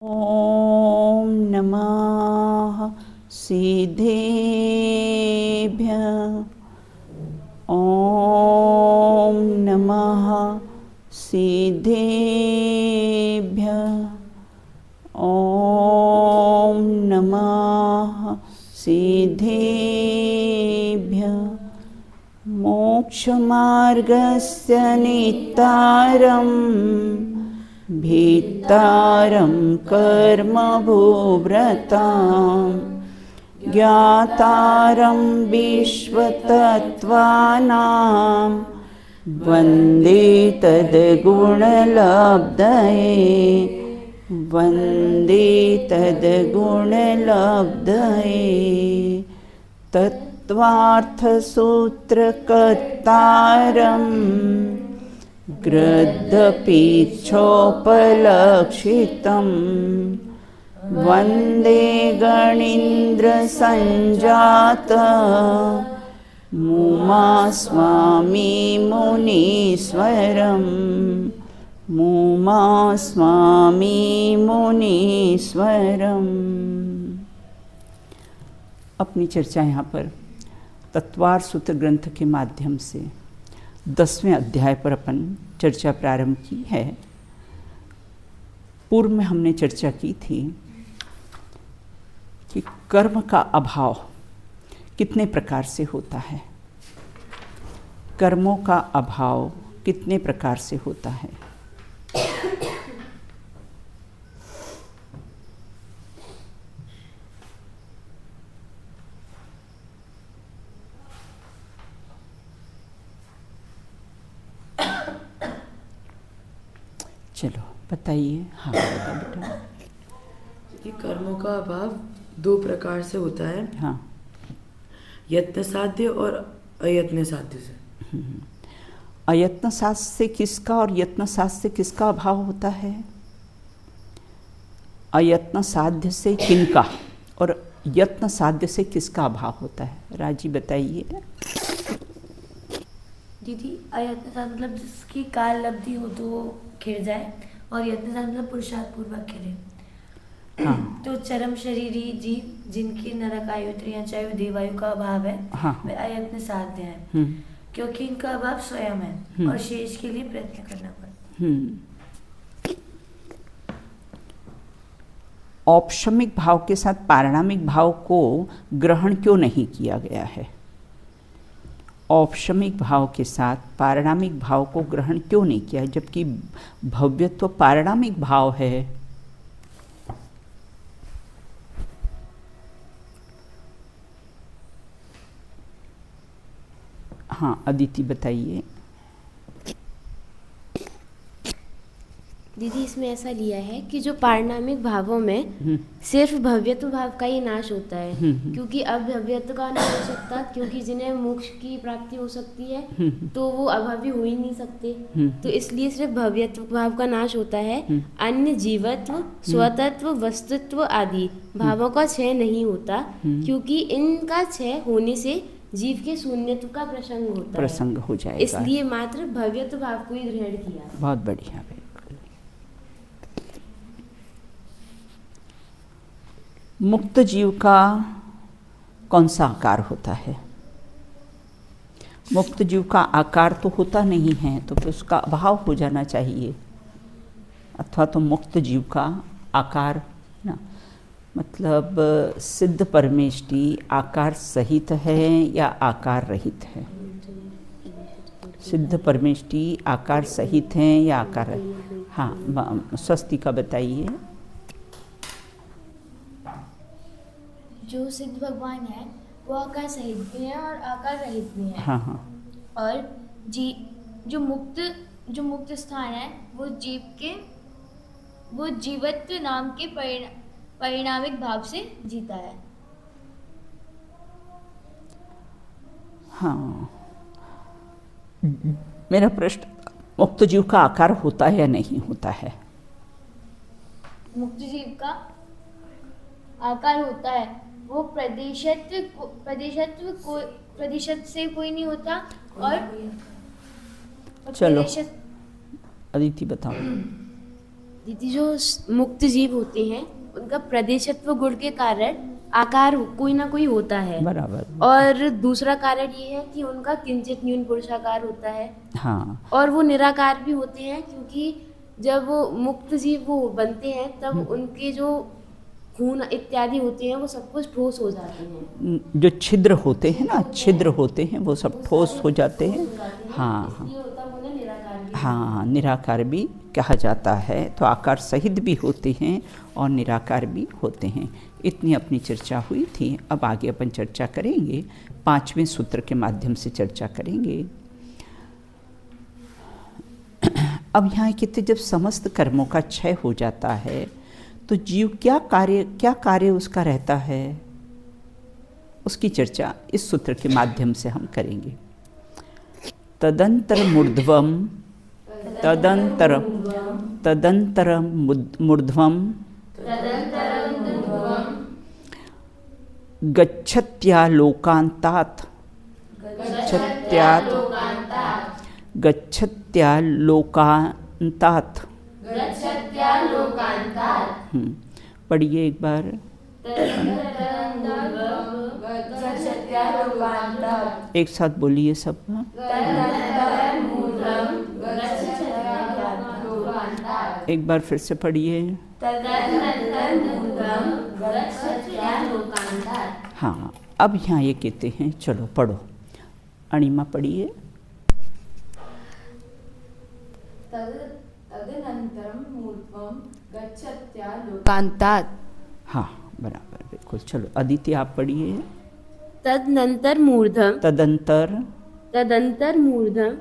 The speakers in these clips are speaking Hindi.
ॐ नमः सिद्धेभ्यः। ॐ नमः सिद्धेभ्यः। ॐ नमः सिद्धेभ्यः। मोक्षमार्गस्य नेतारम् भीतारं कर्मभूव्रतां ज्ञातारं विश्वतत्त्वानां वन्दे तद्गुणलब्धये वन्दे तद्गुणलब्धये। तत्त्वार्थसूत्रकर्तारम् गृद्धपीच्छोपलक्षितं वन्दे गणीन्द्रसञ्जात मुमास्वामी मुनीश्वरं मुमास्वामी मुनीश्वरम्। अपनी चर्चा यहाँ पर तत्वार्थ सूत्र ग्रंथ के माध्यम से 10वें अध्याय पर अपन चर्चा प्रारंभ की है। पूर्व में हमने चर्चा की थी कि कर्म का अभाव कितने प्रकार से होता है, कर्मों का अभाव कितने प्रकार से होता है। चलो बताइए। हाँ बेटा। कि कर्मों का अभाव दो प्रकार से होता है। हाँ, यत्न साध्य और अयत्न साध्य से। अयत्न साध्य से किसका और यत्न साध्य से किसका अभाव होता है? अयत्न साध्य से किनका और यत्न साध्य से किसका अभाव होता है? राजी बताइए। दीदी, अयत्न साध्य मतलब जिसकी काल लब्धि हो तो वो खिर जाए, और यत्न साध्य मतलब पुरुषार्थ पूर्वक खिरे। हाँ। तो चरम शरीरी जीव जिनकी नरक आयु या चाहे देवायु का अभाव है, हाँ। वे अयत्न साध्य है, क्योंकि इनका अभाव स्वयं है और शेष के लिए प्रयत्न करना पड़ता। औपशमिक भाव के साथ पारिणामिक भाव को ग्रहण क्यों नहीं किया गया है? औपशमिक भाव के साथ पारिणामिक भाव को ग्रहण क्यों नहीं किया है, जबकि भव्यत्व पारिणामिक भाव है? हाँ, अदिति बताइए। दीदी, इसमें ऐसा लिया है कि जो पारिणामिक भावों में सिर्फ भव्यत्व भाव का ही नाश होता है, क्योंकि अब भव्यत्व का नाश हो सकता, क्योंकि जिन्हें मोक्ष की प्राप्ति हो सकती है तो वो अभावी हो ही नहीं सकते, तो इसलिए सिर्फ भव्यत्व भाव का नाश होता है। अन्य जीवत्व, स्वतत्व, वस्तुत्व आदि भावों का क्षय नहीं होता, क्योंकि इनका क्षय होने से जीव के शून्यत्व का प्रसंग हो जाएगा, इसलिए मात्र भव्यत्व भाव को ही ग्रहण किया। बहुत बढ़िया। मुक्त जीव का कौन सा आकार होता है? मुक्त जीव का आकार तो होता नहीं है, तो फिर उसका अभाव हो जाना चाहिए, अथवा तो मुक्त जीव का आकार ना, मतलब सिद्ध परमेष्टि आकार सहित है या आकार रहित है? सिद्ध परमेष्टि आकार सहित है या आकार? हाँ, स्वस्तिका बताइए। जो सिद्ध भगवान है वो आकार सहित भी है और आकार रहित भी है। हाँ हाँ। और जो मुक्त स्थान है वो जीवत्व नाम के परिणामिक भाव से जीता है। हाँ, मेरा प्रश्न, मुक्त जीव का आकार होता है या नहीं होता है? मुक्त जीव का आकार होता है, वो प्रतिशत से कोई नहीं होता। और चलो अदिति बताओ। करती थी, जो मुक्त जीव होते हैं उनका प्रदेशत्व गुण के कारण आकार कोई ना कोई होता है। बराबर। और दूसरा कारण ये है कि उनका किंचित न्यून पुरुषाकार होता है। हाँ। और वो निराकार भी होते हैं, क्योंकि जब वो मुक्त जीव वो बनते हैं तब उनके जो खून इत्यादि होते हैं वो सब कुछ ठोस हो जाते हैं। जो छिद्र होते हैं ना, छिद्र होते हैं वो सब ठोस हो जाते हैं। हाँ इसलिए होता है उन्हें निराकार भी। हाँ, निराकार भी कहा जाता है। तो आकार सहित भी होते हैं और निराकार भी होते हैं। इतनी अपनी चर्चा हुई थी। अब आगे अपन चर्चा करेंगे, 5वें सूत्र के माध्यम से चर्चा करेंगे। अब यहाँ कहते जब समस्त कर्मों का क्षय हो जाता है तो जीव क्या कार्य उसका रहता है, उसकी चर्चा इस सूत्र के माध्यम से हम करेंगे। तदंतर मूर्ध्वम गच्छत्या लोकांतात पढ़िए एक बार। एक साथ बोलिए सब। एक बार फिर से पढ़िए। हाँ, अब यहाँ ये कहते हैं, चलो पढ़ो, अणिमा पढ़िए। लोकांतात। हाँ बराबर, बिल्कुल। चलो अदिति आप पढ़िए। तदनंतर मूर्धम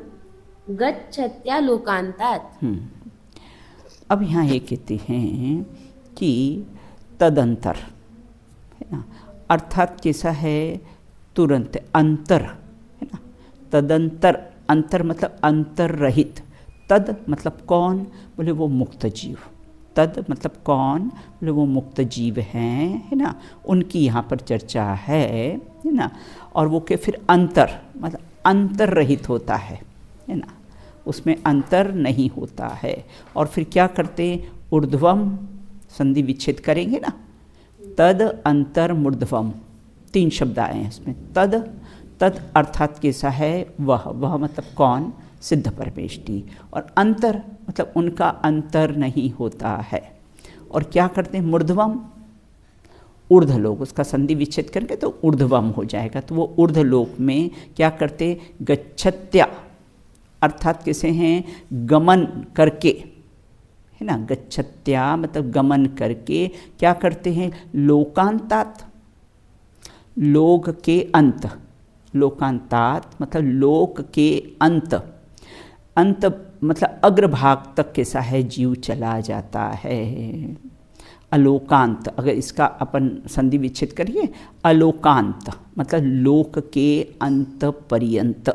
गच्छत्या लोकांतात। अब यहाँ ये कहते हैं कि तदंतर है ना, अर्थात कैसा है, तुरंत, अंतर है ना। तदंतर, अंतर मतलब अंतर रहित। तद मतलब कौन, बोले वो मुक्त जीव। तद मतलब कौन, बोले वो मुक्त जीव हैं, है ना, उनकी यहाँ पर चर्चा है ना। और वो के फिर अंतर मतलब अंतर रहित होता है ना, उसमें अंतर नहीं होता है। और फिर क्या करते, ऊर्ध्वम, संधि विच्छेद करेंगे ना, तद अंतर मूर्ध्वम, 3 शब्द आए हैं इसमें। तद अर्थात कैसा है, वह मतलब कौन, सिद्ध परमेष्टि। और अंतर मतलब उनका अंतर नहीं होता है। और क्या करते हैं, मूर्ध्वम, ऊर्ध्वलोक, उसका संधि विच्छेद करके तो ऊर्ध्वम हो जाएगा। तो वो ऊर्ध्वलोक में क्या करते, गच्छत्या, अर्थात कैसे हैं, गमन करके, है ना। गच्छत्या मतलब गमन करके क्या करते हैं, लोकांतात, लोक के अंत। लोकांतात मतलब लोक के अंत। अंत मतलब अग्रभाग तक कैसा है, जीव चला जाता है। अलोकांत, अगर इसका अपन संधि विच्छेद करिए, अलोकांत मतलब लोक के अंत पर्यंत।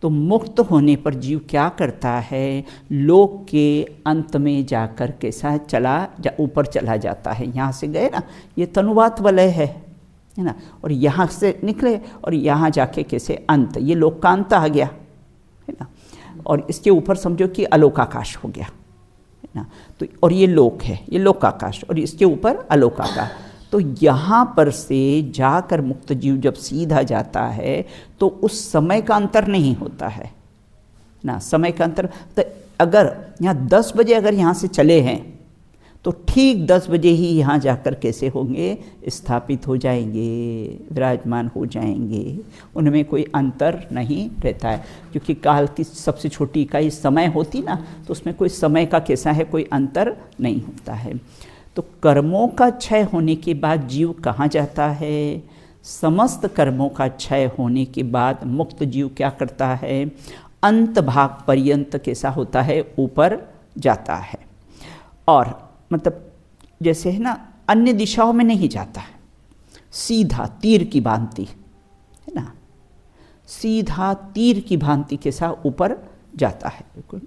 तो मुक्त होने पर जीव क्या करता है, लोक के अंत में जाकर कैसा ऊपर चला जाता है। यहाँ से गए ना, ये तनुवात वलय है ना, और यहाँ से निकले और यहाँ जाके कैसे अंत, ये लोकांत आ गया है ना। और इसके ऊपर समझो कि अलोकाकाश हो गया है ना। तो और ये लोक है, ये लोकाकाश, और इसके ऊपर अलोकाकाश। तो यहाँ पर से जाकर मुक्त जीव जब सीधा जाता है तो उस समय का अंतर नहीं होता है ना। समय का अंतर तो अगर यहाँ 10 बजे अगर यहाँ से चले हैं तो ठीक 10 बजे ही यहाँ जाकर कैसे होंगे, स्थापित हो जाएंगे, विराजमान हो जाएंगे। उनमें कोई अंतर नहीं रहता है, क्योंकि काल की सबसे छोटी इकाई समय होती ना, तो उसमें कोई समय का कैसा है, कोई अंतर नहीं होता है। तो कर्मों का क्षय होने के बाद जीव कहाँ जाता है, समस्त कर्मों का क्षय होने के बाद मुक्त जीव क्या करता है, अंत भाग पर्यंत कैसा होता है, ऊपर जाता है। और मतलब जैसे है ना, अन्य दिशाओं में नहीं जाता है, सीधा तीर की भांति है ना, सीधा तीर की भांति के साथ ऊपर जाता है। बिल्कुल।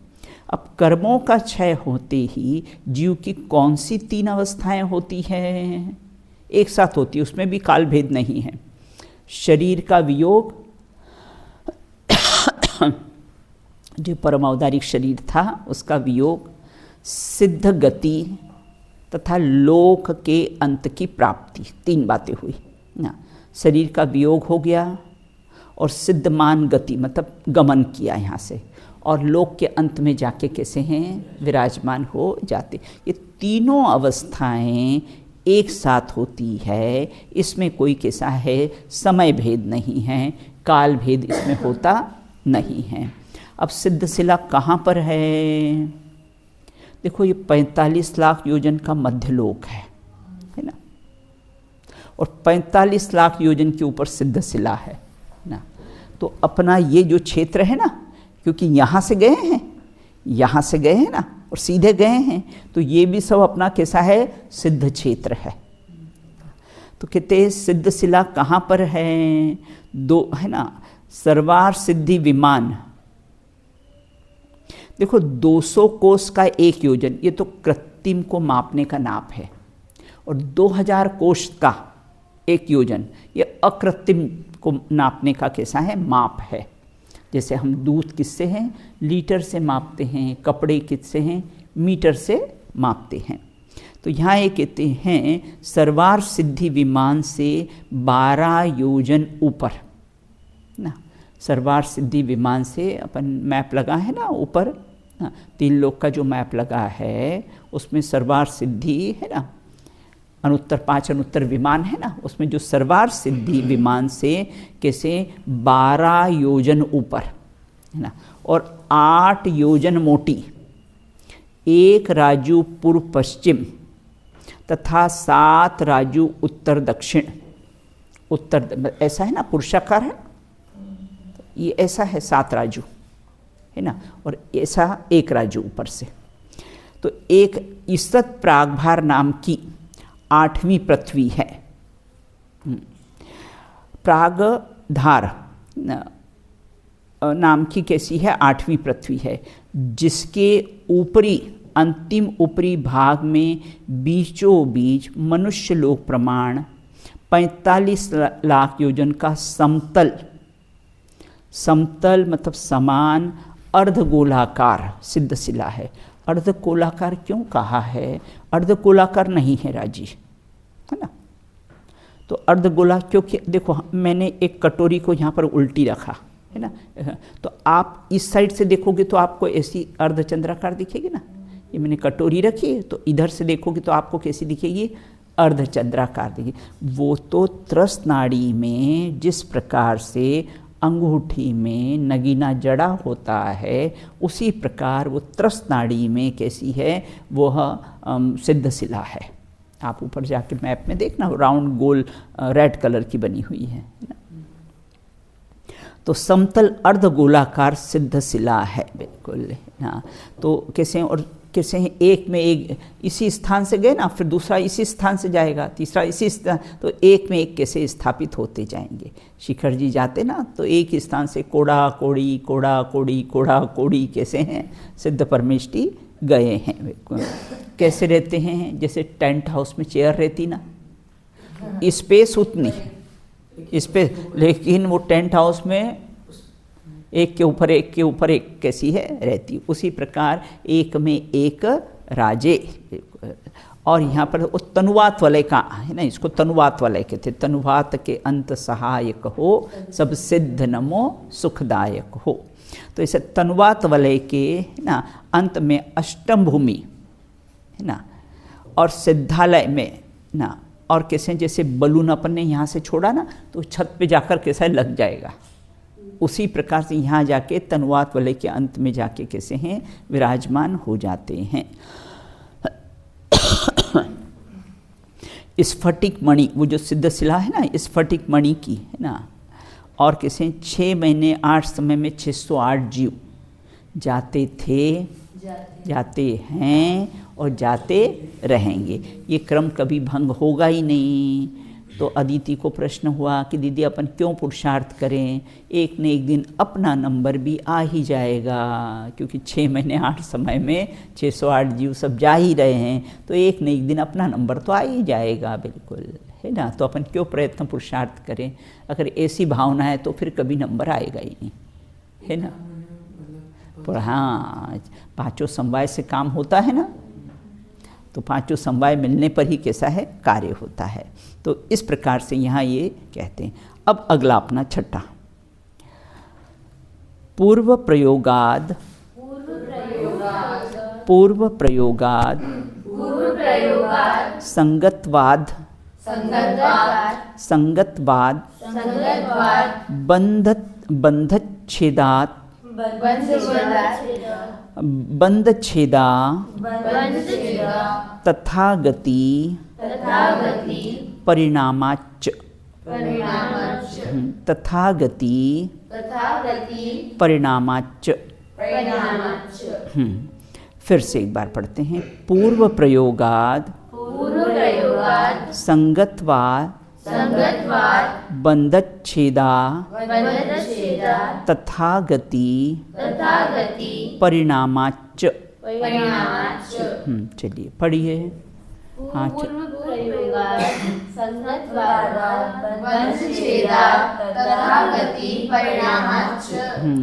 अब कर्मों का क्षय होते ही जीव की कौन सी 3 अवस्थाएं होती हैं, एक साथ होती है, उसमें भी काल भेद नहीं है। शरीर का वियोग, जो परमावतारिक शरीर था उसका वियोग सिद्ध गति तथा लोक के अंत की प्राप्ति, 3 बातें हुई ना। शरीर का वियोग हो गया और सिद्धमान गति मतलब गमन किया यहाँ से, और लोक के अंत में जाके कैसे हैं विराजमान हो जाते। ये तीनों अवस्थाएं एक साथ होती है, इसमें कोई कैसा है समय भेद नहीं है, काल भेद इसमें होता नहीं है। अब सिद्धशिला कहाँ पर है? देखो ये 45 लाख योजन का मध्यलोक है ना, और 45 लाख योजन के ऊपर सिद्धशिला है ना। तो अपना ये जो क्षेत्र है ना, क्योंकि यहाँ से गए हैं, यहाँ से गए हैं ना और सीधे गए हैं, तो ये भी सब अपना कैसा है सिद्ध क्षेत्र है। तो कहते हैं सिद्धशिला कहाँ पर है? 2 है ना, सर्वार सिद्धि विमान। देखो 200 कोस का 1 योजन, ये तो कृत्रिम को मापने का नाप है, और 2000 कोस का 1 योजन ये अकृत्रिम को नापने का कैसा है माप है। जैसे हम दूध किससे हैं? लीटर से मापते हैं, कपड़े किससे हैं? मीटर से मापते हैं। तो यहाँ ये कहते हैं सर्वार सिद्धि विमान से 12 योजन ऊपर ना, सर्वार सिद्धि विमान से अपन मैप लगा है ना ऊपर ना, 3 लोक का जो मैप लगा है उसमें सर्वार सिद्धि है ना, अनुत्तर 5 अनुत्तर विमान है ना, उसमें जो सर्वार सिद्धि विमान से कैसे 12 योजन ऊपर है ना, और 8 योजन मोटी, 1 राजू पूर्व पश्चिम तथा 7 राजू उत्तर दक्षिण। उत्तर ऐसा है ना, पुरुषाकार है, ये ऐसा है 7 राजू है ना, और ऐसा 1 राजू ऊपर से। तो एक ईसत प्रागभार नाम की 8वीं पृथ्वी है। प्रागधार नाम की कैसी है 8वीं पृथ्वी है, जिसके ऊपरी अंतिम ऊपरी भाग में बीचों बीच मनुष्य लोक प्रमाण 45 लाख योजन का समतल, समतल मतलब समान अर्धगोलाकार सिद्धशिला है। अर्धगोलाकार क्यों कहा है? अर्धगोलाकार नहीं है राजी, है ना। तो अर्धगोला क्योंकि देखो मैंने एक कटोरी को यहाँ पर उल्टी रखा है ना, तो आप इस साइड से देखोगे तो आपको ऐसी अर्धचंद्राकार दिखेगी ना। ये मैंने कटोरी रखी तो इधर से देखोगे तो आपको कैसी दिखेगी? अर्धचंद्राकार दिखेगी। वो तो त्रस्त नाड़ी में जिस प्रकार से अंगूठी में नगीना जड़ा होता है, उसी प्रकार वो त्रस्त नाड़ी में कैसी है वह सिद्धशिला है। आप ऊपर जाके मैप में देखना, राउंड गोल रेड कलर की बनी हुई है ना। तो समतल अर्धगोलाकार सिद्धशिला है बिल्कुल ना। तो कैसे और कैसे हैं, एक में एक इसी स्थान से गए ना, फिर दूसरा इसी स्थान से जाएगा, तीसरा इसी स्थान, तो एक में एक कैसे स्थापित होते जाएंगे। शिखर जी जाते ना तो एक ही स्थान से कोड़ा कोड़ी कोड़ा कोड़ी कोड़ा कोड़ी कैसे हैं सिद्ध परमेष्टि गए हैं। कैसे रहते हैं? जैसे टेंट हाउस में चेयर रहती ना, स्पेस उतनी स्पेस, लेकिन वो टेंट हाउस में एक के ऊपर एक के ऊपर एक कैसी है रहती। उसी प्रकार एक में एक राजे। और यहाँ पर वो तनुवात वलय का है ना, इसको तनुवात वलय कहते। तनुवात के अंत सहायक हो, सब सिद्ध नमो सुखदायक हो। तो इसे तनुवात वलय के ना अंत में अष्टम भूमि है ना, और सिद्धालय में ना, और कैसे जैसे बलून अपन ने यहाँ से छोड़ा ना तो छत पे जाकर कैसा लग जाएगा, उसी प्रकार से यहाँ जाके तनुवात वलय के अंत में जाके कैसे हैं विराजमान हो जाते हैं। स्फटिक मणि, वो जो सिद्धशिला है ना स्फटिक मणि की है ना, और कैसे 6 महीने 8 समय में 608 जीव जाते थे, जाते हैं और जाते रहेंगे। ये क्रम कभी भंग होगा ही नहीं। तो अदिति को प्रश्न हुआ कि दीदी अपन क्यों पुरुषार्थ करें, एक न एक दिन अपना नंबर भी आ ही जाएगा, क्योंकि 6 महीने 8 समय में 608 जीव सब जा ही रहे हैं, तो एक न एक दिन अपना नंबर तो आ ही जाएगा बिल्कुल, है ना। तो अपन क्यों प्रयत्न पुरुषार्थ करें? अगर ऐसी भावना है तो फिर कभी नंबर आएगा ही नहीं, है ना। हाँ, पांचों समवाय से काम होता है ना, तो पांचों समवाय मिलने पर ही कैसा है, कार्य होता है। तो इस प्रकार से यहाँ ये कहते हैं। अब अगला अपना छठा, पूर्व प्रयोगाद संगतवाद बंधच्छेदा तथागति परिणामाच्च फिर से एक बार पढ़ते हैं। पूर्व प्रयोगाद संगतवाद बंधच्छेदा तथागति परिणामाच्च। चलिए पढ़िए। हाँ,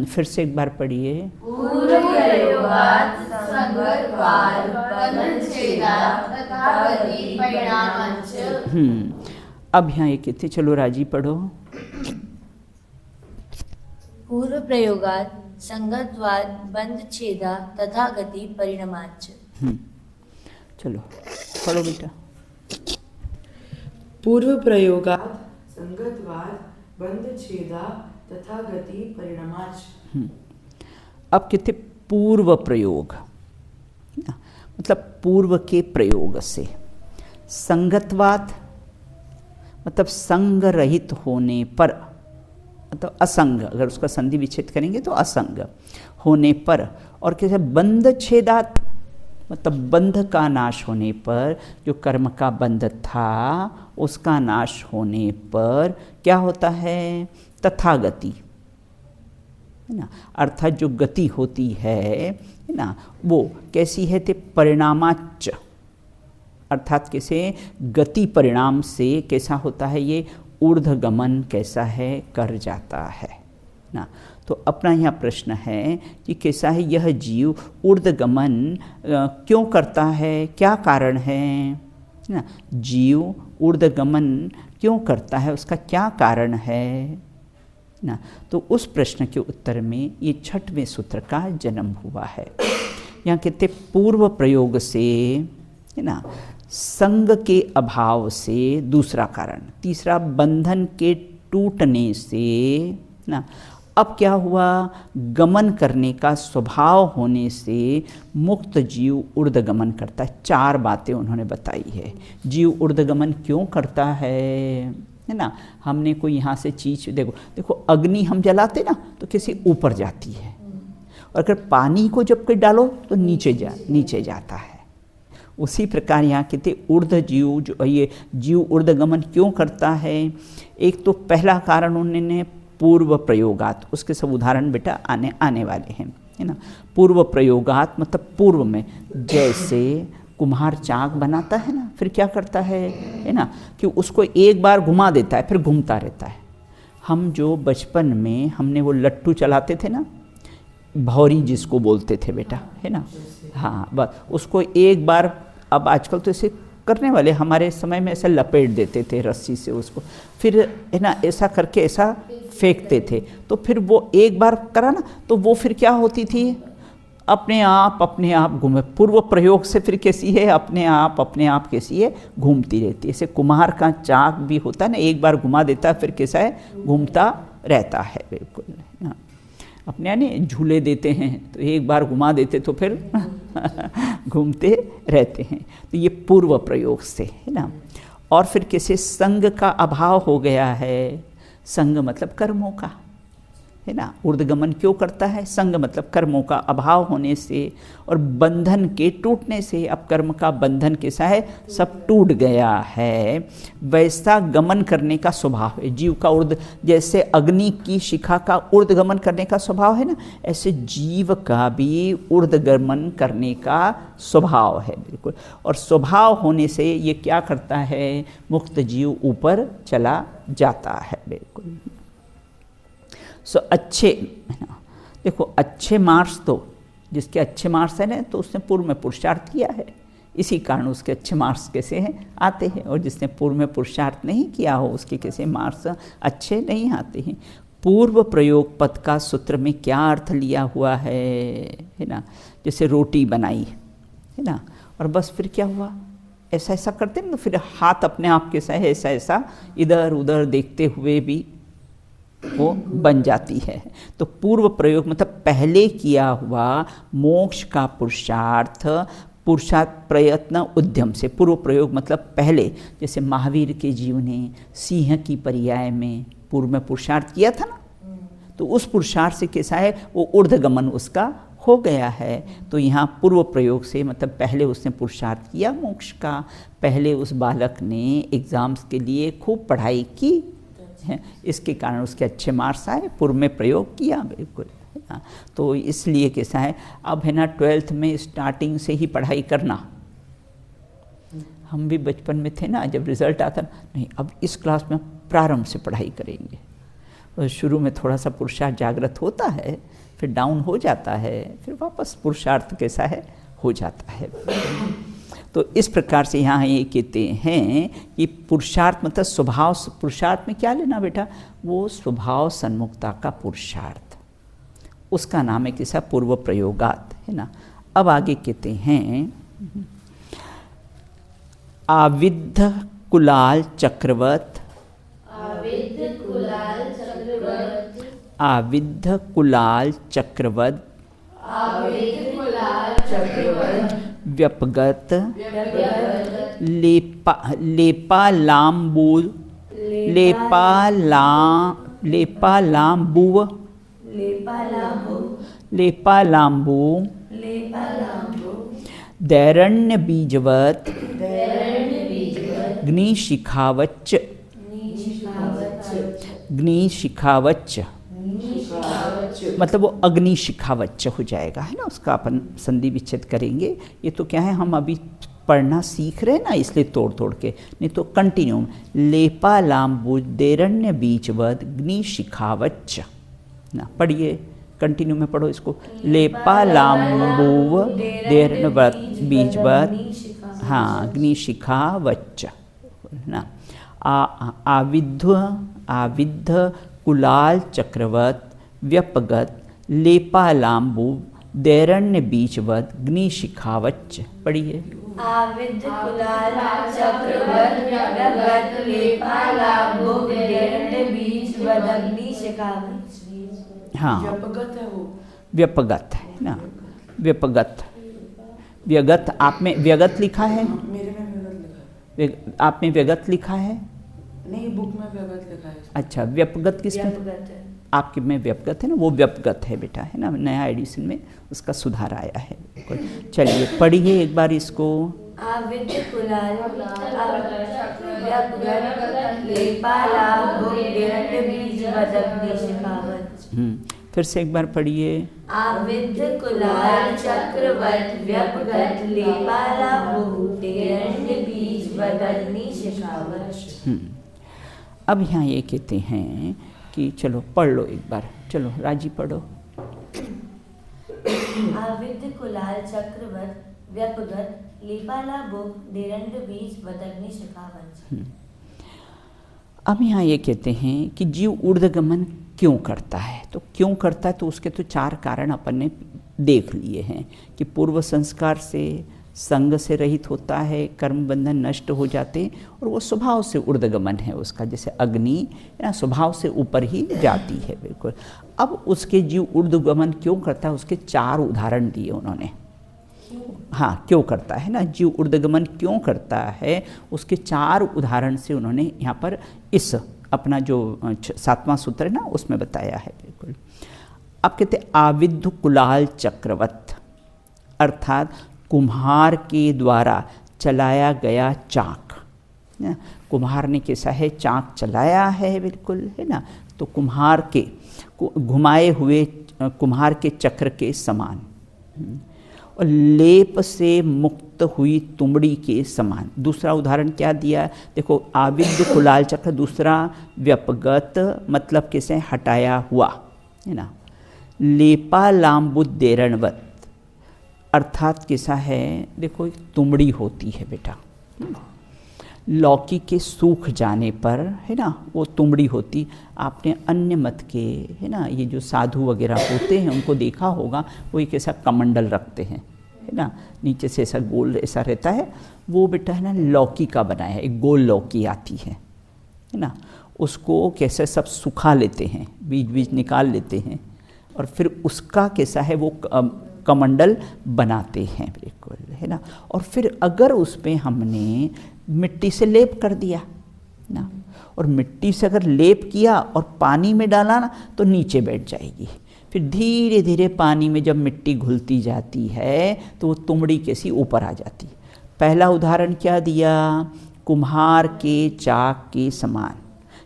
फिर से एक बार पढ़िए। अब यहाँ ये कहते, चलो राजी पढ़ो। पूर्व प्रयोगात संगतवाद बंधच्छेदा तथागति परिणामाच्च। चलो पढ़ो बेटा। पूर्व प्रयोगात संगतवाद बंधच्छेदा तथागति परिणामाच्च। अब कहते पूर्व प्रयोग, मतलब पूर्व के प्रयोग से। संगतवाद मतलब संग रहित होने पर, मतलब असंग, अगर उसका संधि विच्छेद करेंगे तो असंग होने पर। और कैसे बंधच्छेदात मतलब बंध का नाश होने पर, जो कर्म का बंध था उसका नाश होने पर क्या होता है, तथागति, है ना, अर्थात जो गति होती है ना, वो कैसी है, ते परिणामाच्च, अर्थात कैसे गति परिणाम से कैसा होता है, ये ऊर्ध्वगमन कैसा है, कर जाता है ना। तो अपना यहाँ प्रश्न है कि कैसा है यह जीव ऊर्ध्वगमन क्यों करता है, क्या कारण है ना, जीव ऊर्ध्वगमन क्यों करता है, उसका क्या कारण है ना। तो उस प्रश्न के उत्तर में ये छठवें सूत्र का जन्म हुआ है। यहाँ कहते पूर्व प्रयोग से, है ना, संग के अभाव से दूसरा कारण, तीसरा बंधन के टूटने से ना। अब क्या हुआ, गमन करने का स्वभाव होने से मुक्त जीव ऊर्ध्वगमन करता है। चार बातें उन्होंने बताई है। जीव ऊर्ध्वगमन क्यों करता है ना। हमने कोई यहाँ से चीज़, देखो अग्नि हम जलाते ना तो किसी ऊपर जाती है, और अगर पानी को जब कोई डालो तो नीचे जाता है। उसी प्रकार यहाँ कहते ऊर्ध्व जीव, जो ये जीव ऊर्ध्वगमन क्यों करता है। एक तो पहला कारण उन्होंने पूर्व प्रयोगात, उसके सब उदाहरण बेटा आने वाले हैं, है ना। पूर्व प्रयोगात मतलब पूर्व में, जैसे कुम्हार चाक बनाता है ना, फिर क्या करता है ना, कि उसको एक बार घुमा देता है फिर घूमता रहता है। हम जो बचपन में हमने वो लट्टू चलाते थे ना, भौरी जिसको बोलते थे बेटा, है ना, हाँ बस उसको एक बार, अब आजकल तो ऐसे करने वाले, हमारे समय में ऐसा लपेट देते थे रस्सी से उसको, फिर है ना ऐसा करके ऐसा फेंकते थे, तो फिर वो एक बार करा ना तो वो फिर क्या होती थी, अपने आप घूमे। पूर्व प्रयोग से फिर कैसी है, अपने आप कैसी है, घूमती रहती है। ऐसे कुम्हार का चाक भी होता है ना, एक बार घुमा देता है फिर कैसा है, घूमता रहता है। बिल्कुल हाँ। अपने यानी झूले देते हैं तो एक बार घुमा देते तो फिर घूमते रहते हैं। तो ये पूर्व प्रयोग से, है ना। और फिर कैसे संग का अभाव हो गया है, संग मतलब कर्मों का, है ना। ऊर्ध्वगमन क्यों करता है, संग मतलब कर्मों का अभाव होने से और बंधन के टूटने से। अब कर्म का बंधन कैसा है, सब टूट गया है, वैसा गमन करने का स्वभाव है जीव का। जैसे अग्नि की शिखा का ऊर्ध्वगमन करने का स्वभाव है ना, ऐसे जीव का भी ऊर्ध्वगमन करने का स्वभाव है। बिल्कुल। और स्वभाव होने से ये क्या करता है, मुक्त जीव ऊपर चला जाता है। बिल्कुल। सो अच्छे, देखो अच्छे मार्क्स तो जिसके अच्छे मार्क्स हैं तो उसने पूर्व में पुरुषार्थ किया है, इसी कारण उसके अच्छे मार्क्स कैसे हैं आते हैं, और जिसने पूर्व में पुरुषार्थ नहीं किया हो उसके कैसे मार्क्स अच्छे नहीं आते हैं। पूर्व प्रयोग पद का सूत्र में क्या अर्थ लिया हुआ है ना, जैसे रोटी बनाई है ना, और बस फिर क्या हुआ, ऐसा ऐसा करते हैं ना, फिर हाथ अपने आप कैसा है ऐसा ऐसा इधर उधर देखते हुए भी वो बन जाती है। तो पूर्व प्रयोग मतलब पहले किया हुआ मोक्ष का पुरुषार्थ प्रयत्न उद्यम से, पूर्व प्रयोग मतलब पहले, जैसे महावीर के जीव ने सिंह की पर्याय में पूर्व में पुरुषार्थ किया था ना, तो उस पुरुषार्थ से कैसा है वो ऊर्ध्वगमन उसका हो गया है। तो यहाँ पूर्व प्रयोग से मतलब पहले उसने पुरुषार्थ किया मोक्ष का, पहले उस बालक ने एग्ज़ाम्स के लिए खूब पढ़ाई की है, इसके कारण उसके अच्छे मार्क्स आए, पूर्व में प्रयोग किया बिल्कुल है ना। तो इसलिए कैसा है अब है ना 12th में स्टार्टिंग से ही पढ़ाई करना। हम भी बचपन में थे ना, जब रिज़ल्ट आता नहीं अब इस क्लास में प्रारंभ से पढ़ाई करेंगे, तो शुरू में थोड़ा सा पुरुषार्थ जागृत होता है, फिर डाउन हो जाता है, फिर वापस पुरुषार्थ कैसा है हो जाता है। तो इस प्रकार से यहाँ ये कहते हैं कि पुरुषार्थ मतलब स्वभाव, पुरुषार्थ में क्या लेना बेटा, वो स्वभाव सन्मुखता का पुरुषार्थ, उसका नाम है कैसा पूर्व प्रयोगात है ना। अब आगे कहते हैं आविद्ध कुलाल चक्रवत, आविद्ध कुलाल चक्रवत व्यपगत लेपालाम्बूव दैरण्य बीजवत ग्निशिखावच्च मतलब वो अग्निशिखावच्च हो जाएगा है ना, उसका अपन संधि विच्छेद करेंगे। ये तो क्या है हम अभी पढ़ना सीख रहे हैं ना, इसलिए तोड़ तोड़ के, नहीं तो कंटिन्यू लेपालाम्बुदैरण्य बीजवद ग्निशिखावच्च ना, पढ़िए कंटिन्यू में पढ़ो इसको, लेपालाम्बुदैरण्यवद बीजवद हाँ ग्निशिखावच्च ना। आविद्ध कुलाल चक्रवत व्यपगत लेपालाम्बु दैरण्य बीजवत ग्निशिखावच्च, पढ़िए। आविद्ध कुलाल चक्रवत व्यपगत लेपालाम्बु दैरण्य बीजवत ग्निशिखावच्च। हाँ व्यपगत है वो, व्यपगत है ना, व्यपगत व्यगत, आप में व्यगत लिखा है, मेरे में व्यगत लिखा है, आप में व्यगत लिखा है नहीं बुक में व्यगत लिखा है। अच्छा व्यपगत किसमें, आपके में व्यपगत है ना, वो व्यपगत है बेटा है ना, नया एडिशन में उसका सुधार आया है। चलिए पढ़िए एक बार इसको। आविद्ध कुलाल व्यपगत लेपालाम्बु दैरण्य बीजवत ग्निशिखावच्च। फिर से एक बार पढ़िए। आविद्ध कुलाल चक्रवत व्यपगत लेपालाम्बु दैरण्य बीजवत ग्निशिखावच्च। अब यहाँ ये कहते हैं कि चलो पढ़ लो एक बार, चलो राजी पढ़ो। आविद्ध कुलाल चक्रवत व्यपगत लेपालाम्बु दैरण्य बीजवत ग्निशिखावच्च। अब यहाँ ये कहते हैं कि जीव ऊर्ध्वगमन क्यों करता है, तो क्यों करता है तो उसके तो 4 कारण अपन ने देख लिए हैं कि पूर्व संस्कार से, संग से रहित होता है, कर्म बंधन नष्ट हो जाते हैं, और वो स्वभाव से ऊर्ध्वगमन है उसका, जैसे अग्नि या स्वभाव से ऊपर ही जाती है बिल्कुल। अब उसके जीव ऊर्ध्वगमन क्यों करता है उसके 4 उदाहरण दिए उन्होंने। हाँ क्यों करता है ना, जीव ऊर्ध्वगमन क्यों करता है उसके 4 उदाहरण से उन्होंने यहाँ पर इस अपना जो 7वां सूत्र है ना उसमें बताया है बिल्कुल। अब कहते आविद्ध कुलाल चक्रवत, अर्थात कुम्हार के द्वारा चलाया गया चाक, कुम्हार ने कैसा है चाक चलाया है बिल्कुल है ना, तो कुम्हार के घुमाए हुए कुम्हार के चक्र के समान, और लेप से मुक्त हुई तुमड़ी के समान। दूसरा उदाहरण क्या दिया, देखो आविद्ध कुलाल चक्र, दूसरा व्यपगत मतलब कैसे हटाया हुआ है ना, लेपालाम्बुदैरणवत अर्थात कैसा है, देखो एक तुमड़ी होती है बेटा, लौकी के सूख जाने पर है ना, वो तुमड़ी होती। आपने अन्य मत के है ना, ये जो साधु वगैरह होते हैं उनको देखा होगा, वो एक ऐसा कमंडल रखते हैं है ना, नीचे से ऐसा गोल ऐसा रहता है, वो बेटा है ना लौकी का बना है, एक गोल लौकी आती है ना, उसको कैसे सब सुखा लेते हैं, बीज बीज निकाल लेते हैं और फिर उसका कैसा है वो कमंडल बनाते हैं बिल्कुल है ना। और फिर अगर उसमें हमने मिट्टी से लेप कर दिया ना, और मिट्टी से अगर लेप किया और पानी में डाला ना तो नीचे बैठ जाएगी। फिर धीरे धीरे पानी में जब मिट्टी घुलती जाती है तो वो तुमड़ी कैसी ऊपर आ जाती है। पहला उदाहरण क्या दिया, कुम्हार के चाक के समान,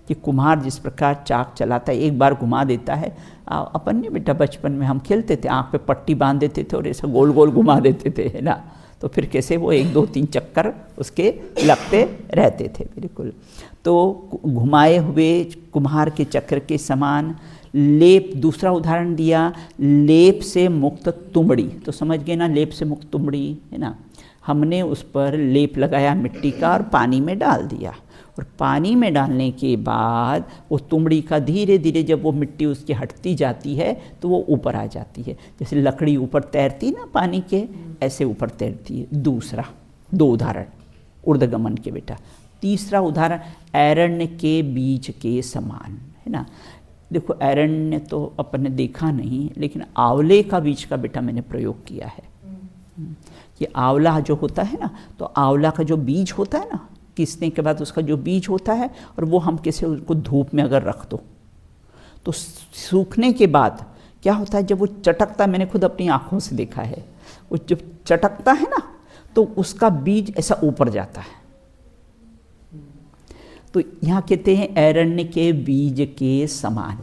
कि कुम्हार जिस प्रकार चाक चलाता है, एक बार घुमा देता है। अपन ने बेटा बचपन में हम खेलते थे, आँख पे पट्टी बांध देते थे और ऐसा गोल गोल घुमा देते थे है ना, तो फिर कैसे वो 1 2 3 चक्कर उसके लगते रहते थे बिल्कुल। तो घुमाए हुए कुम्हार के चक्र के समान लेप, दूसरा उदाहरण दिया लेप से मुक्त तुमड़ी, तो समझ गए ना, लेप से मुक्त तुमड़ी है ना। हमने उस पर लेप लगाया मिट्टी का और पानी में डाल दिया, और पानी में डालने के बाद वो तुमड़ी का धीरे धीरे जब वो मिट्टी उसकी हटती जाती है तो वो ऊपर आ जाती है, जैसे लकड़ी ऊपर तैरती ना पानी के, ऐसे ऊपर तैरती है। दूसरा 2 उदाहरण ऊर्ध्वगमन के बेटा। तीसरा उदाहरण ऐरण्य के बीज के समान है ना। देखो ऐरण्य तो अपन ने देखा नहीं, लेकिन आंवले का बीज का बेटा मैंने प्रयोग किया है। कि आंवला जो होता है ना, तो आंवला का जो बीज होता है ना, किसने के बाद उसका जो बीज होता है, और वो हम कैसे उसको धूप में अगर रख दो तो सूखने के बाद क्या होता है, जब वो चटकता, मैंने खुद अपनी आँखों से देखा है, वो जब चटकता है ना तो उसका बीज ऐसा ऊपर जाता है। तो यहाँ कहते हैं ऐरण्य के बीज के समान,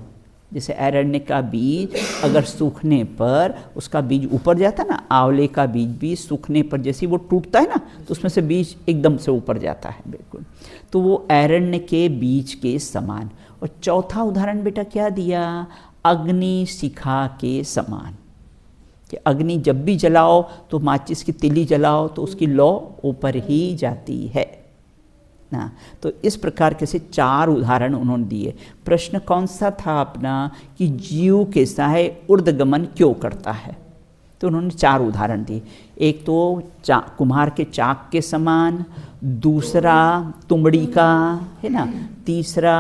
जैसे ऐरण्य का बीज अगर सूखने पर उसका बीज ऊपर जाता है ना, आंवले का बीज भी सूखने पर जैसे वो टूटता है ना तो उसमें से बीज एकदम से ऊपर जाता है बिल्कुल। तो वो ऐरण्य के बीज के समान। और चौथा उदाहरण बेटा क्या दिया, अग्नि शिखा के समान, कि अग्नि जब भी जलाओ तो माचिस की तिली जलाओ तो उसकी लौ ऊपर ही जाती है ना। तो इस प्रकार के से 4 उदाहरण उन्होंने दिए। प्रश्न कौन सा था अपना, कि जीव कैसा है, ऊर्ध्वगमन क्यों करता है, तो उन्होंने 4 उदाहरण दिए। एक तो कुम्हार के चाक के समान, दूसरा तुमड़ी का है ना, तीसरा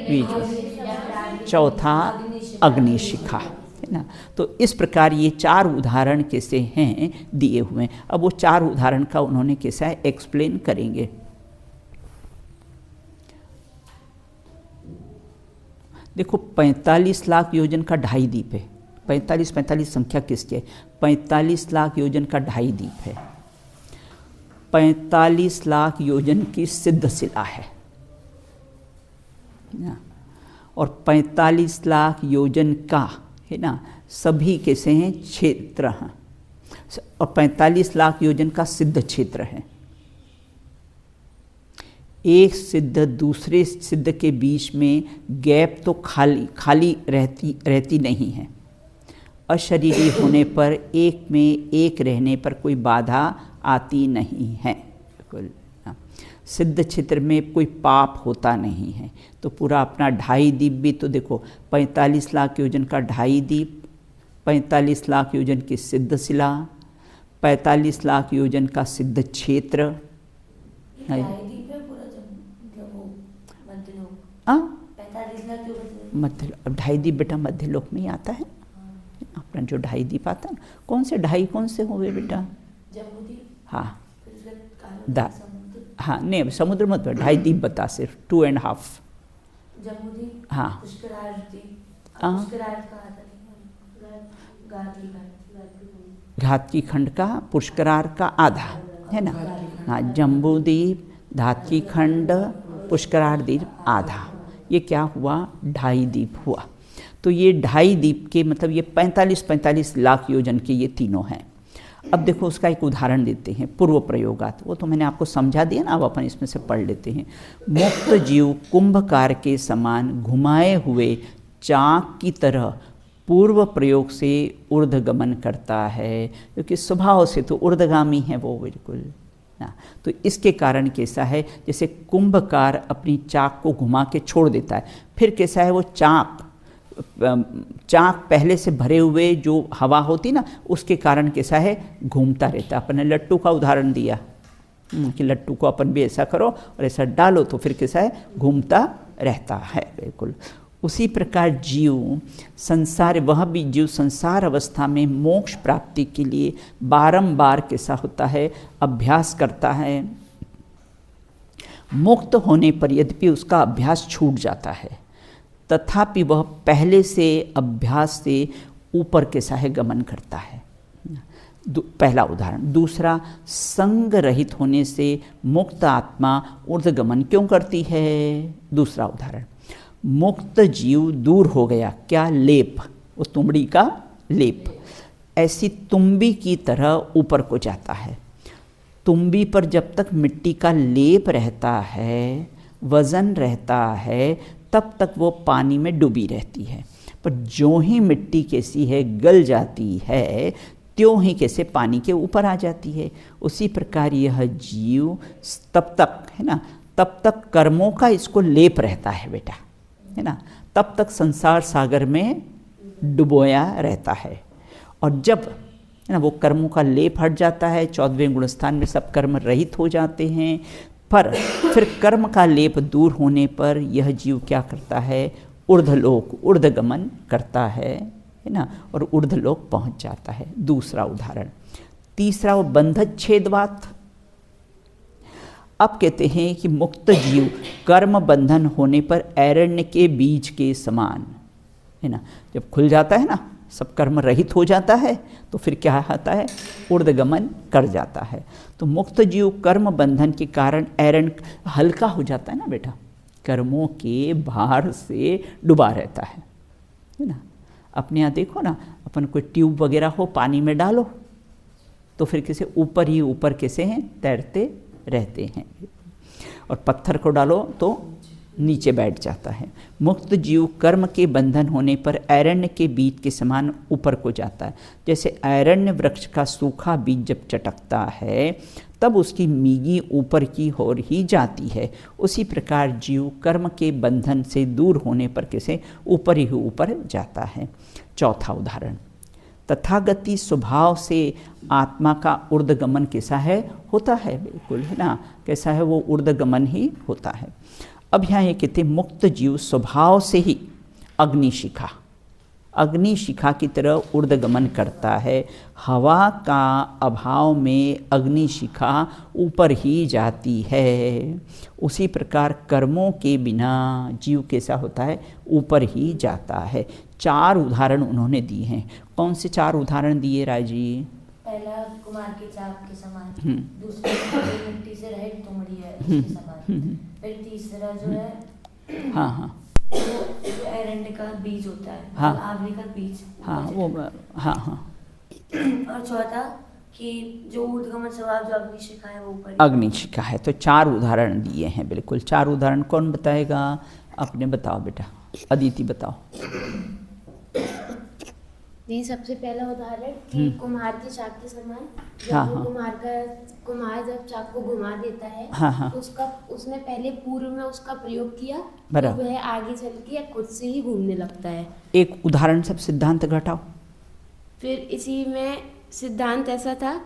बीज, चौथा अग्निशिखा है ना। तो इस प्रकार ये 4 उदाहरण कैसे हैं दिए हुए हैं। अब वो 4 उदाहरण का उन्होंने कैसा है एक्सप्लेन करेंगे। देखो 45 लाख योजन का ढाई द्वीप है। 45 संख्या किसकी है, 45 लाख योजन का ढाई द्वीप है। 45 लाख योजन की सिद्ध शिला है ना? और 45 लाख योजन का है ना सभी कैसे हैं, क्षेत्र हैं, और 45 लाख योजन का सिद्ध क्षेत्र है। एक सिद्ध दूसरे सिद्ध के बीच में गैप तो खाली रहती नहीं है। अशरीरी होने पर एक में एक रहने पर कोई बाधा आती नहीं है। सिद्ध क्षेत्र में कोई पाप होता नहीं है। तो पूरा अपना ढाई द्वीप भी तो देखो 45 लाख योजन का ढाई द्वीप, 45 लाख योजन की सिद्ध शिला, 45 लाख योजन का सिद्ध क्षेत्र। मध्य, अब ढाई द्वीप बेटा मध्य लोक में ही आता है। अपना जो ढाई द्वीप आता है, कौन से ढाई कौन से हो गए बेटा, हाँ हाँ नहीं समुद्र मत ढाई द्वीप बता, सिर्फ 2.5। हाँ घातकी खंड का पुष्करार का आधा है ना। हाँ जम्बूद्वीप, धातकी खंड, पुष्करार द्वीप आधा, ये क्या हुआ, ढाई द्वीप हुआ। तो ये ढाई द्वीप के मतलब ये 45 लाख योजन के ये तीनों हैं। अब देखो उसका एक उदाहरण देते हैं, पूर्व प्रयोगात, वो तो मैंने आपको समझा दिया ना, अब अपन इसमें से पढ़ लेते हैं। मुक्त जीव कुंभकार के समान घुमाए हुए चाक की तरह पूर्व प्रयोग से ऊर्ध्वगमन करता है, क्योंकि स्वभाव से तो ऊर्ध्वगामी है वो बिल्कुल ना। तो इसके कारण कैसा है, जैसे कुंभकार अपनी चाक को घुमा के छोड़ देता है, फिर कैसा है वो चाक पहले से भरे हुए जो हवा होती ना उसके कारण कैसा है घूमता रहता है। अपने लट्टू का उदाहरण दिया कि लट्टू को अपन भी ऐसा करो और ऐसा डालो तो फिर कैसा है घूमता रहता है बिल्कुल। उसी प्रकार जीव संसार, वह भी जीव संसार अवस्था में मोक्ष प्राप्ति के लिए बारंबार कैसा होता है अभ्यास करता है। मुक्त होने पर यद्यपि उसका अभ्यास छूट जाता है, तथापि वह पहले से अभ्यास से ऊपर कैसा है गमन करता है। पहला उदाहरण। दूसरा, संग रहित होने से मुक्त आत्मा ऊर्ध्वगमन क्यों करती है। दूसरा उदाहरण, मुक्त जीव दूर हो गया, क्या लेप, उस तुमड़ी का लेप, ऐसी तुम्बी की तरह ऊपर को जाता है। तुम्बी पर जब तक मिट्टी का लेप रहता है, वजन रहता है, तब तक वो पानी में डूबी रहती है। पर जो ही मिट्टी कैसी है गल जाती है, त्यों ही कैसे पानी के ऊपर आ जाती है। उसी प्रकार यह जीव तब तक है ना, तब तक कर्मों का इसको लेप रहता है बेटा, है ना, तब तक संसार सागर में डुबोया रहता है। और जब है ना वो कर्मों का लेप हट जाता है, 14वें गुणस्थान में सब कर्म रहित हो जाते हैं, पर फिर कर्म का लेप दूर होने पर यह जीव क्या करता है, ऊर्ध्वलोक ऊर्ध्वगमन करता है ना, और ऊर्ध्वलोक पहुंच जाता है। दूसरा उदाहरण। तीसरा, वो बंधच्छेदवात। अब कहते हैं कि मुक्त जीव कर्म बंधन होने पर ऐरण्य के बीज के समान है ना, जब खुल जाता है ना, सब कर्म रहित हो जाता है, तो फिर क्या होता है ऊर्ध्वगमन कर जाता है। तो मुक्त जीव कर्म बंधन के कारण ऐरण्य हल्का हो जाता है ना बेटा, कर्मों के भार से डूबा रहता है ना। अपने यहाँ देखो ना, अपन कोई ट्यूब वगैरह हो पानी में डालो तो फिर कैसे ऊपर ही ऊपर कैसे हैं तैरते रहते हैं, और पत्थर को डालो तो नीचे बैठ जाता है। मुक्त जीव कर्म के बंधन होने पर ऐरण्य के बीज के समान ऊपर को जाता है। जैसे ऐरण्य वृक्ष का सूखा बीज जब चटकता है तब उसकी मीगी ऊपर की ओर ही जाती है, उसी प्रकार जीव कर्म के बंधन से दूर होने पर कैसे ऊपर ही ऊपर जाता है। चौथा उदाहरण। तथागति स्वभाव से आत्मा का ऊर्ध्वगमन कैसा है होता है, बिल्कुल है ना, कैसा है वो ऊर्ध्वगमन ही होता है। अब यहाँ ये कहते मुक्त जीव स्वभाव से ही अग्निशिखा की तरह ऊर्ध्वगमन करता है। हवा का अभाव में अग्निशिखा ऊपर ही जाती है। उसी प्रकार कर्मों के बिना जीव कैसा होता है ऊपर ही जाता है। 4 उदाहरण उन्होंने दिए हैं। कौन से 4 उदाहरण दिए राय जी? पहला कुमार के चाक के समान, दूसरा मिट्टी से रहित तुमड़ी है उसके समान, फिर तीसरा जो है हाँ जो एरंड का बीज होता है, हाँ, आंवले का बीज, हाँ वो हाँ। और चौथा कि जो ऊर्ध्वगमन स्वभाव जो अग्निशिखा है वो ऊपर अग्निशिखा है। तो 4 उदाहरण दिए हैं, बिल्कुल 4 उदाहरण। कौन बताएगा? आपने बताओ बेटा, अदिति बताओ। जी, सबसे पहला उदाहरण कि कुम्हार के चाक के समान, जब कुम्हार जब चाक को घुमा देता है, तो उसने पहले पूर्व में उसका प्रयोग किया, तो वह आगे चल के खुद से ही घूमने लगता है। एक उदाहरण सब सिद्धांत घटाओ। फिर इसी में सिद्धांत ऐसा था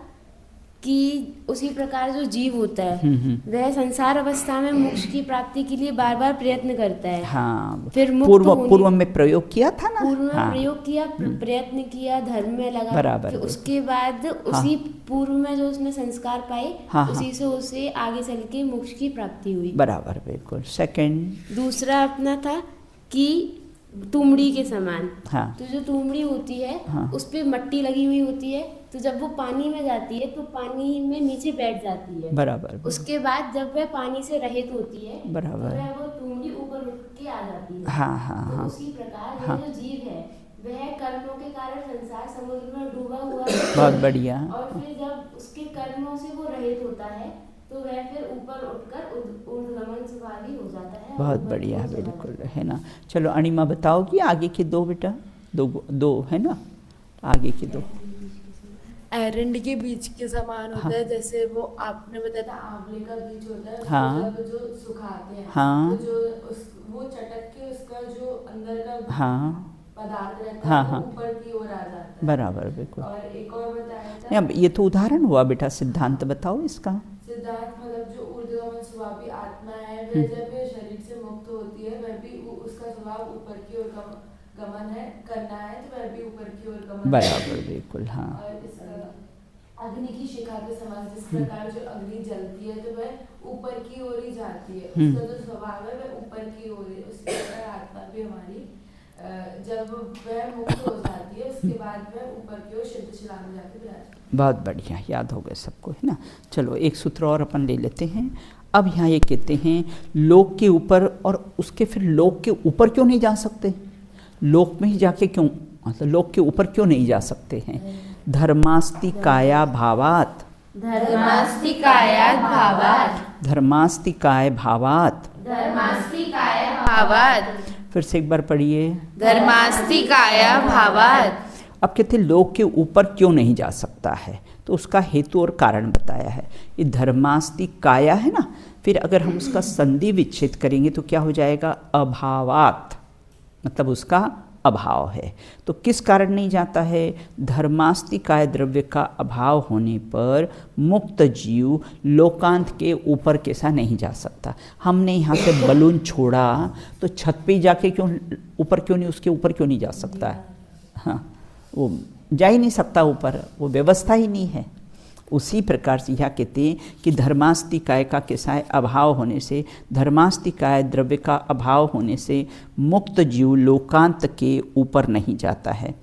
कि उसी प्रकार जो जीव होता है वह संसार अवस्था में मोक्ष की प्राप्ति के लिए बार बार प्रयत्न करता है। हाँ, फिर पूर्व में प्रयोग किया था ना, पूर्व में प्रयोग किया, प्रयत्न किया, धर्म में लगा, बराबर। फिर उसके बाद उसी पूर्व में जो उसने संस्कार पाए, उसी से उसे आगे चल के मोक्ष की प्राप्ति हुई। बराबर, बिल्कुल। सेकंड दूसरा अपना था कि तुमड़ी के समान, तो जो तुमड़ी होती है उस पे मट्टी लगी हुई होती है, तो जब वो पानी में जाती है तो पानी में नीचे बैठ जाती है। बराबर। उसके बाद जब वह पानी से रहित होती है, बराबर, तो वह वो तुमड़ी ऊपर उठ के आ जाती है। तो उसी प्रकार यह जो जीव है वह कर्मों के कारण संसार समुद्र में डूबा हुआ है। बहुत बढ़िया। और फिर जब उसके कर्मों से वो रहित होता है तो वह फिर ऊपर उठकर ऊर्ध्वगमन स्वभावी हो जाता है। बहुत बढ़िया, बिल्कुल, है ना। चलो अणिमा बताओगी आगे के 2 बेटा। दो है ना, आगे के दो। एरंड के बीज के समान होता है, जैसे वो आपने बताया था आंवले का बीज होता है, हाँ। मतलब जो सुखाते हैं, हाँ। तो वो चटक के उसका जो अंदर का हाँ पदार्थ रहता हाँ, है हाँ। वो ऊपर की ओर आ जाता है। बराबर, बिल्कुल। और एक और बताया था, नहीं, अब ये तो उदाहरण हुआ बेटा, सिद्धांत बताओ इसका। सिद्धांत मतलब जो ऊर्ध्वगमन स्वभावी आत्मा है, वह जब शरीर से मुक्त होती है, वह भी उसका स्वभाव ऊपर की ओर गमन है, करना है तो वह भी ऊपर की ओर गमन। बराबर, बिल्कुल। हाँ और इसका अग्नि की शिखा के समान, जिस प्रकार जो अग्नि जलती है तो वह ऊपर की ओर ही जाती है, उसका जो स्वभाव है वह ऊपर की ओर है। उसके प्रकार आत्मा भी हमारी जब वह मुक्त हो जाती है, उसके बाद वह ऊपर की ओर सिद्ध शिला में जाके विराजमान। बहुत बढ़िया, याद हो गए सबको, है ना। चलो एक सूत्र और अपन ले लेते हैं। अब यहाँ ये कहते हैं लोक के ऊपर, और उसके फिर लोक के ऊपर क्यों नहीं जा सकते, लोक में ही जाके क्यों, मतलब लोक के ऊपर क्यों नहीं जा सकते हैं। धर्मास्ति काया भावात, धर्मास्तिकायात भावात, धर्मास्तिकाय भावात। धर्मास्तिकाया भावात, फिर से एक बार पढ़िए। धर्मास्तिकाया भावात। अब कहते हैं लोक के ऊपर क्यों नहीं जा सकता है, तो उसका हेतु और कारण बताया है। ये धर्मास्ति काया है ना, फिर अगर हम उसका संधि विच्छेद करेंगे तो क्या हो जाएगा, अभावात, मतलब उसका अभाव है। तो किस कारण नहीं जाता है, धर्मास्ति काय द्रव्य का अभाव होने पर मुक्त जीव लोकांत के ऊपर कैसा नहीं जा सकता। हमने यहाँ से बलून छोड़ा तो छत पे जाके क्यों ऊपर, क्यों नहीं, उसके ऊपर क्यों नहीं जा सकता है। हाँ, वो जा ही नहीं सकता ऊपर, वो व्यवस्था ही नहीं है। उसी प्रकार से यह कहते हैं कि धर्मास्तिकाय का कैसा है, अभाव होने से, धर्मास्तिकाय द्रव्य का अभाव होने से मुक्त जीव लोकांत के ऊपर नहीं जाता है।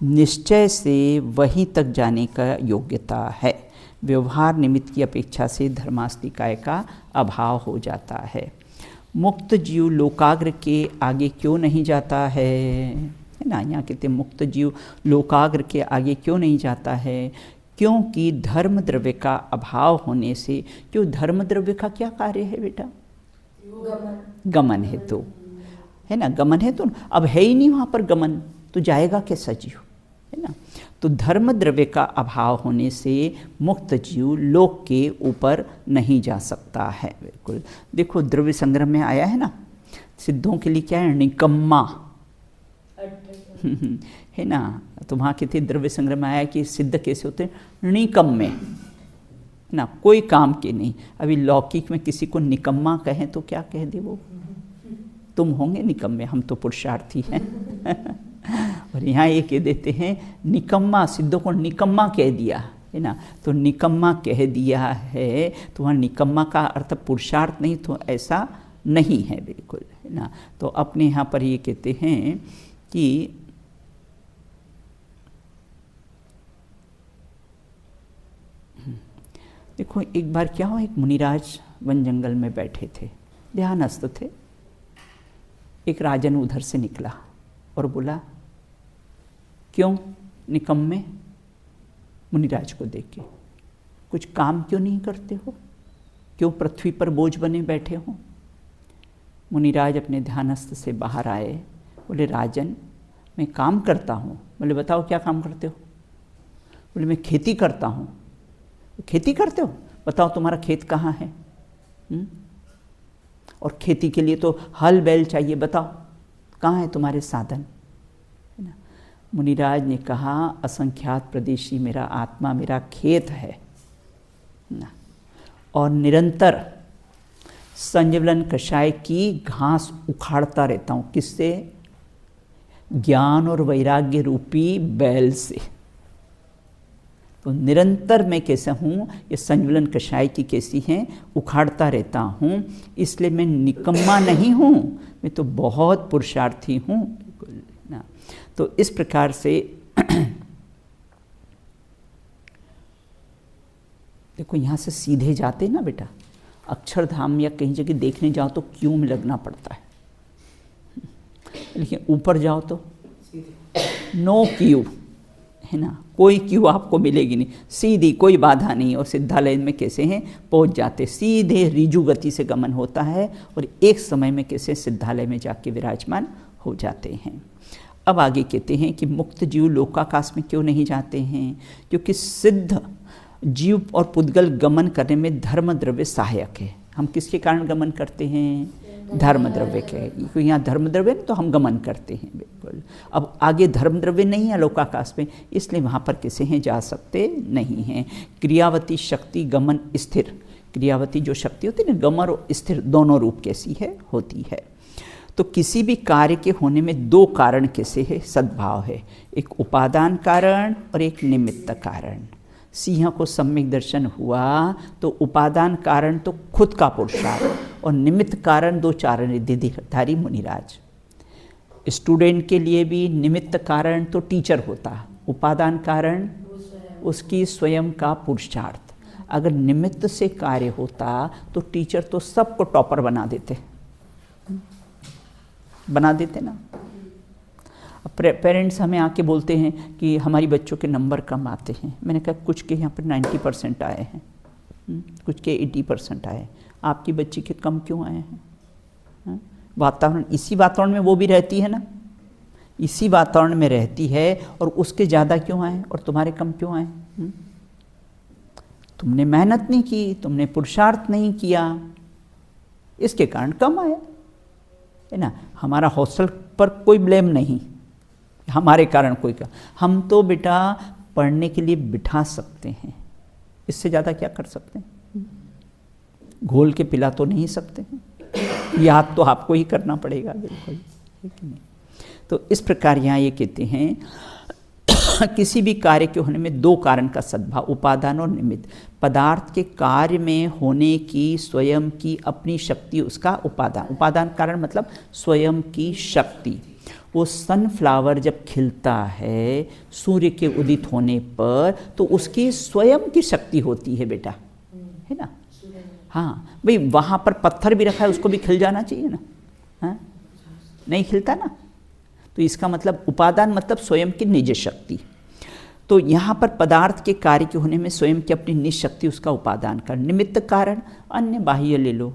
निश्चय से वहीं तक जाने का योग्यता है, व्यवहार निमित्त की अपेक्षा से धर्मास्तिकाय का अभाव हो जाता है। मुक्त जीव लोकाग्र के आगे क्यों नहीं जाता है ना, यहाँ कहते हैं मुक्त जीव लोकाग्र के आगे क्यों नहीं जाता है, क्योंकि धर्म द्रव्य का अभाव होने से। क्यों, धर्म द्रव्य का क्या कार्य है बेटा, गमन है, तो है ना, गमन है, तो अब है ही नहीं वहाँ पर गमन, तो जाएगा कैसा जीव, है ना। तो धर्म द्रव्य का अभाव होने से मुक्त जीव लोक के ऊपर नहीं जा सकता है। बिल्कुल, देखो द्रव्य संग्रह में आया है ना, सिद्धों के लिए क्या है, निकम्मा है ना। तो वहाँ कहते द्रव्य संग्रह में आया कि सिद्ध कैसे होते हैं, निकम्मे ना, कोई काम के नहीं। अभी लौकिक में किसी को निकम्मा कहें तो क्या कह दे वो, तुम होंगे निकम्मे, हम तो पुरुषार्थी हैं और यहाँ ये कह देते हैं निकम्मा, सिद्धों को निकम्मा कह दिया है ना। तो निकम्मा कह दिया है तो वहाँ निकम्मा का अर्थ पुरुषार्थ नहीं, तो ऐसा नहीं है बिल्कुल, है ना। तो अपने यहाँ पर ये कहते हैं कि देखो एक बार क्या हुआ, एक मुनिराज वन जंगल में बैठे थे, ध्यानस्थ थे। एक राजन उधर से निकला और बोला, क्यों निकम्मे, मुनिराज को देख के, कुछ काम क्यों नहीं करते हो, क्यों पृथ्वी पर बोझ बने बैठे हो। मुनिराज अपने ध्यानस्थ से बाहर आए, बोले राजन मैं काम करता हूँ। बोले बताओ क्या काम करते हो। बोले मैं खेती करता हूँ। खेती करते हो, बताओ तुम्हारा खेत कहाँ है। और खेती के लिए तो हल बैल चाहिए, बताओ कहाँ है तुम्हारे साधन, है ना। मुनिराज ने कहा असंख्यात प्रदेशी मेरा आत्मा मेरा खेत है ना, और निरंतर संजीवलन कषाय की घास उखाड़ता रहता हूँ। किससे, ज्ञान और वैराग्य रूपी बैल से। तो निरंतर मैं कैसा हूँ, ये संजीवलन कषाय की कैसी हैं, उखाड़ता रहता हूँ। इसलिए मैं निकम्मा नहीं हूँ, मैं तो बहुत पुरुषार्थी हूँ ना। तो इस प्रकार से देखो यहाँ से सीधे जाते ना बेटा, अक्षरधाम या कहीं जगह देखने जाओ तो क्यू में लगना पड़ता है, लेकिन ऊपर जाओ तो नो क्यू, है ना, कोई क्यू आपको मिलेगी नहीं, सीधी कोई बाधा नहीं। और सिद्धालय में कैसे हैं, पहुंच जाते, सीधे रिजु गति से गमन होता है और एक समय में कैसे सिद्धालय में जाके विराजमान हो जाते हैं। अब आगे कहते हैं कि मुक्त जीव लोकाकाश में क्यों नहीं जाते हैं? क्योंकि सिद्ध जीव और पुद्गल गमन करने में धर्म द्रव्य सहायक है। हम किसके कारण गमन करते हैं? धर्म द्रव्य के। क्योंकि यहाँ धर्म द्रव्य तो हम गमन करते हैं, बिल्कुल। अब आगे धर्म द्रव्य नहीं है लोकाकाश में, इसलिए वहाँ पर किसे हैं जा सकते नहीं हैं। क्रियावती शक्ति गमन स्थिर, क्रियावती जो शक्ति होती है ना, गमन और स्थिर दोनों रूप कैसी है? होती है। तो किसी भी कार्य के होने में दो कारण कैसे है? सद्भाव है, एक उपादान कारण और एक निमित्त कारण। सिंह को सम्यक दर्शन हुआ तो उपादान कारण तो खुद का पुरुषार्थ और निमित्त कारण दो चारण रिद्धिधारी मुनिराज। स्टूडेंट के लिए भी निमित्त कारण तो टीचर होता, उपादान कारण उसकी स्वयं का पुरुषार्थ। अगर निमित्त से कार्य होता तो टीचर तो सबको टॉपर बना देते ना। पेरेंट्स हमें आके बोलते हैं कि हमारी बच्चों के नंबर कम आते हैं। मैंने कहा कुछ के यहाँ पर 90% आए हैं, कुछ के 80% आए, आपकी बच्ची के कम क्यों आए हैं? वातावरण, इसी वातावरण में वो भी रहती है ना, इसी वातावरण में रहती है, और उसके ज़्यादा क्यों आए और तुम्हारे कम क्यों आए? तुमने मेहनत नहीं की, तुमने पुरुषार्थ नहीं किया, इसके कारण कम आया है ना। हमारा हॉस्टल पर कोई ब्लेम नहीं, हमारे कारण कोई का, हम तो बेटा पढ़ने के लिए बिठा सकते हैं, इससे ज़्यादा क्या कर सकते हैं? घोल के पिला तो नहीं सकते हैं, याद तो आपको ही करना पड़ेगा, बिल्कुल, है कि नहीं। तो इस प्रकार यहाँ ये कहते हैं किसी भी कार्य के होने में दो कारण का सद्भाव, उपादान और निमित्त। पदार्थ के कार्य में होने की स्वयं की अपनी शक्ति उसका उपादान, उपादान कारण मतलब स्वयं की शक्ति। वो सनफ्लावर जब खिलता है सूर्य के उदित होने पर तो उसकी स्वयं की शक्ति होती है बेटा, है ना। हाँ भाई, वहाँ पर पत्थर भी रखा है, उसको भी खिल जाना चाहिए ना, हाँ? नहीं खिलता ना। तो इसका मतलब उपादान मतलब स्वयं की निज शक्ति। तो यहाँ पर पदार्थ के कार्य के होने में स्वयं की अपनी निज शक्ति उसका उपादान कारण। निमित्त कारण अन्य बाह्य ले लो,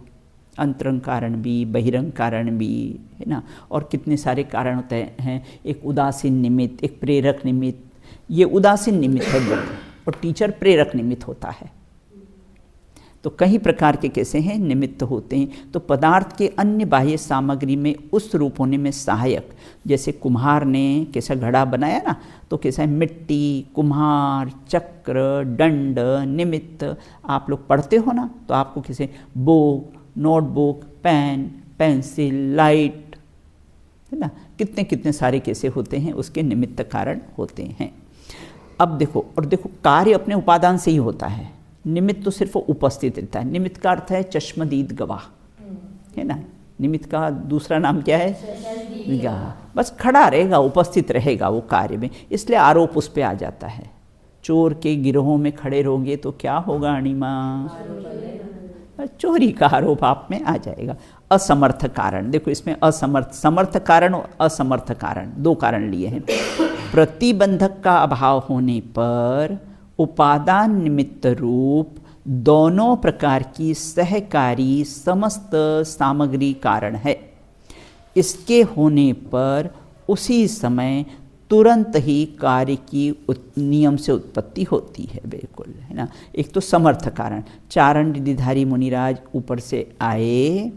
अंतरंग कारण भी, बहिरंग कारण भी, है ना। और कितने सारे कारण होते हैं, एक उदासीन निमित्त, एक प्रेरक निमित्त। ये उदासीन निमित्त है बुक, और टीचर प्रेरक निमित्त होता है। तो कई प्रकार के कैसे हैं निमित्त होते हैं। तो पदार्थ के अन्य बाह्य सामग्री में उस रूप होने में सहायक, जैसे कुम्हार ने कैसा घड़ा बनाया ना, तो कैसा है मिट्टी, कुम्हार, चक्र, दंड, निमित्त। आप लोग पढ़ते हो ना, तो आपको कैसे book, notebook, pen, pencil, light, है ना, कितने कितने सारे कैसे होते हैं, उसके निमित्त कारण होते हैं। अब देखो, और देखो कार्य अपने उपादान से ही होता है, निमित्त तो सिर्फ उपस्थित रहता है। निमित्त का अर्थ है चश्मदीद गवाह, है ना। निमित्त का दूसरा नाम क्या है? गवाह। बस खड़ा रहेगा, उपस्थित रहेगा वो कार्य में, इसलिए आरोप उस पर आ जाता है। चोर के गिरोहों में खड़े रहोगे तो क्या होगा अणिमा? चोरी का आरोप आप में आ जाएगा। असमर्थ कारण, देखो इसमें असमर्थ, समर्थ कारण और असमर्थ कारण दो कारण लिए हैं। प्रतिबंधक का अभाव होने पर उपादान निमित्त रूप दोनों प्रकार की सहकारी समस्त सामग्री कारण है। इसके होने पर उसी समय तुरंत ही कार्य की नियम से उत्पत्ति होती है, बिल्कुल, है ना। एक तो समर्थ कारण, चारण रिद्धिधारी मुनिराज ऊपर से आए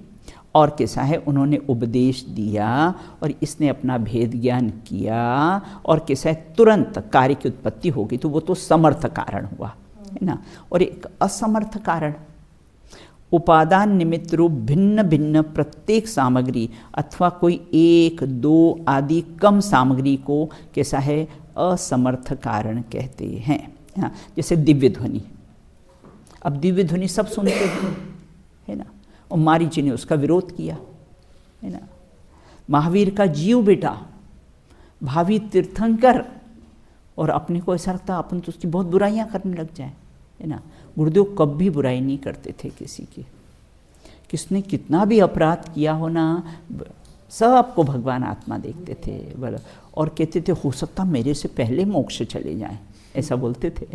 और कैसा है, उन्होंने उपदेश दिया और इसने अपना भेद ज्ञान किया और कैसा है तुरंत कार्य की उत्पत्ति हो गई, तो वो तो समर्थ कारण हुआ, है ना। और एक असमर्थ कारण, उपादान निमित्त रूप भिन्न भिन्न प्रत्येक सामग्री अथवा कोई एक दो आदि कम सामग्री को कैसा है असमर्थ कारण कहते हैं, हाँ। जैसे दिव्य ध्वनि, अब दिव्य ध्वनि सब सुनते हैं, है ना, और मारीची ने उसका विरोध किया, है ना। महावीर का जीव बेटा भावी तीर्थंकर, और अपने को ऐसा लगता अपन तो उसकी बहुत बुराइयां करने लग जाए, है ना। गुरुदेव कभी बुराई नहीं करते थे किसी की, किसने कितना भी अपराध किया हो ना, सबको भगवान आत्मा देखते थे बोलो, और कहते थे हो सकता मेरे से पहले मोक्ष चले जाएं, ऐसा बोलते थे।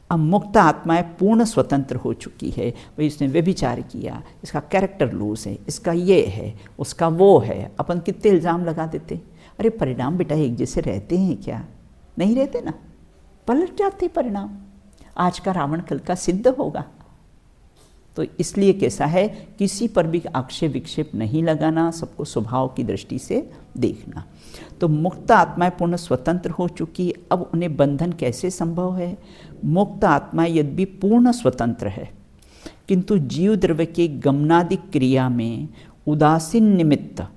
अब मुक्त आत्माएं पूर्ण स्वतंत्र हो चुकी है, भाई इसने व्यभिचार किया, इसका कैरेक्टर लूज है, इसका ये है, उसका वो है, अपन कितने इल्ज़ाम लगा देते। अरे परिणाम बेटा एक जैसे रहते हैं क्या? नहीं रहते ना, पलट जाते परिणाम। आज का रावण कल का सिद्ध होगा। तो इसलिए कैसा है, किसी पर भी आक्षेप विक्षेप नहीं लगाना, सबको स्वभाव की दृष्टि से देखना। तो मुक्त आत्माएं पूर्ण स्वतंत्र हो चुकी, अब उन्हें बंधन कैसे संभव है? मुक्त आत्मा यद्यपि पूर्ण स्वतंत्र है, किंतु जीव द्रव्य के गमनादि क्रिया में उदासीन निमित्त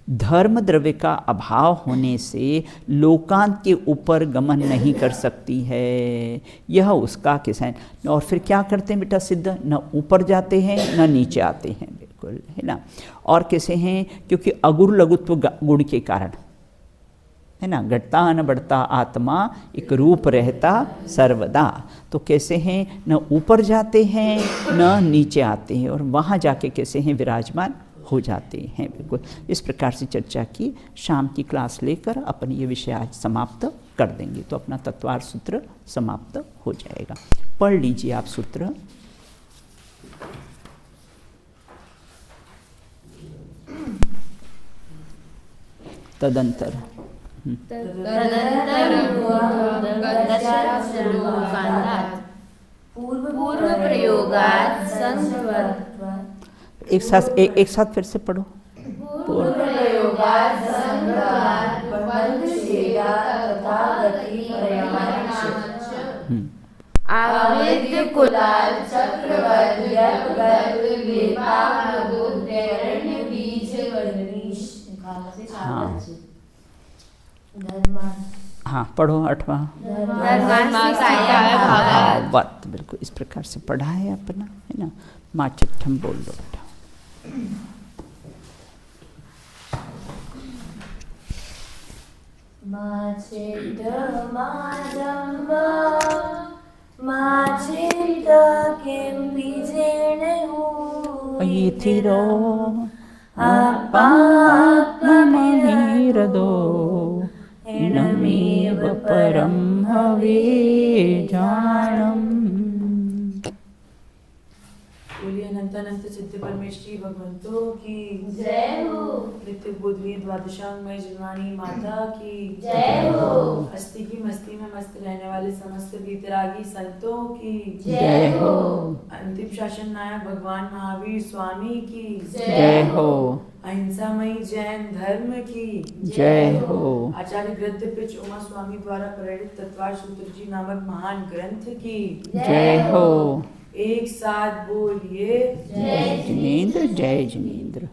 धर्म द्रव्य का अभाव होने से लोकांत के ऊपर गमन नहीं कर सकती है। यह उसका किसान। और फिर क्या करते हैं बेटा सिद्ध? न ऊपर जाते हैं न नीचे आते हैं, बिल्कुल, है ना। और कैसे हैं? क्योंकि अगुर लघुत्व गुण के कारण, है ना, घटता न बढ़ता आत्मा एक रूप रहता सर्वदा। तो कैसे हैं? न ऊपर जाते हैं न नीचे आते हैं, और वहाँ जाके कैसे हैं? विराजमान हो जाते हैं, बिल्कुल। इस प्रकार से चर्चा की। शाम की क्लास लेकर अपन ये विषय आज समाप्त कर देंगे, तो अपना तत्वार सूत्र समाप्त हो जाएगा। पढ़ लीजिए आप सूत्र। तदंतर पूर्व प्रयोगात् संघवत्। एक साथ फिर से पढ़ो। आविद्य कुलाल हाँ पढ़ो 8वां। बात बिल्कुल इस प्रकार से पढ़ा है अपना, है ना। माँ चिट्ठम बोल लो बेटा। इथिरो आत्मात्मनिरदो इनमेव परम हवेजानम्। बोलिए अनंत अनंत चित्त परमेश्वरी भगवंतों की जय हो। नित्य बोधवी द्वादशांगमय जिनवाणी माता की जय हो। हस्ती की मस्ती में मस्त रहने वाले समस्त वीतरागी संतों की जय हो। अंतिम शासन नायक भगवान महावीर स्वामी की जय हो। अहिंसामयी जैन धर्म की जय हो। आचार्य ग्रंथ पिच उमा स्वामी द्वारा प्रेरित तत्वार सूत्र जी नामक महान ग्रंथ की जय हो। एक साथ बोलिए जय जिनेंद्र, जय जिनेंद्र।